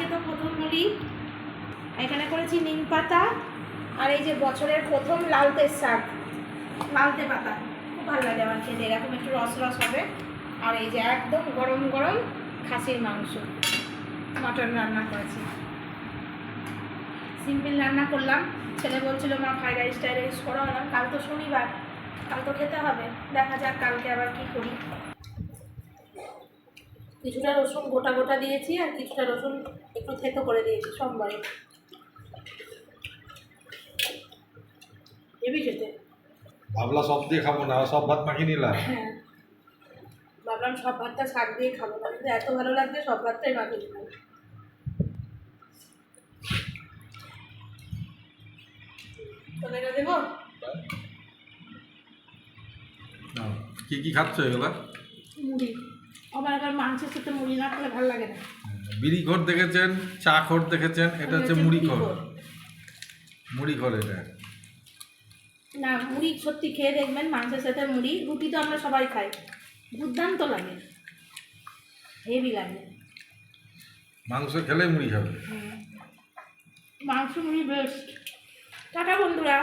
আজকে তো প্রথম মুড়ি, এখানে করেছি নিম পাতা আর এই যে বছরের প্রথম লালতের শাক, লালতে পাতা খুব ভালো লাগে আমার খেতে, এরকম একটু রস রস হবে। আর এই যে একদম গরম গরম খাসির মাংস, মটন রান্না করেছি। সিম্পল রান্না করলাম। ছেলে বলছিল মা ফ্রাইড রাইস টাইড রাইস করো না, কাল তো শনিবার, কাল তো খেতে হবে, দেখা যাক কালকে আবার কি করি। কিছুটা রসুন গোটা গোটা দিয়েছি আর কিছুটা রসুন একটু থেতো করে দিয়েছি সোমবারে, হেবি খেতে। ভাবলা সব দিয়ে খাবো না, সব ভাত মাখিয়ে নিলাম। হ্যাঁ, ভাবলাম সব ভাতটা শাক দিয়ে খাবো না, কিন্তু এত ভালো লাগছে সব ভাতটাই মাখিয়ে দিলাম। তোকে দেবো কি কি খাচ্ছ এগুলা? মুড়ি, আমার আবার মাংসের সাথে মুড়ি না খেলে ভালো লাগে না। বিড়ি ঘর দেখেছেন, চা খোর দেখেছেন, এটা হচ্ছে মুড়ি খোর। মুড়ি খোর এটা। না, মুড়ি সত্যি খেয়ে দেখবেন, মাংসের সাথে মুড়ি, রুটি তো আমরা সবাই খাই, দুর্দান্ত লাগে, হেভি লাগে। মাংস খেলে মুড়ি খাবে। মাংস মুড়ি বেস্ট। টাটা বন্ধুরা।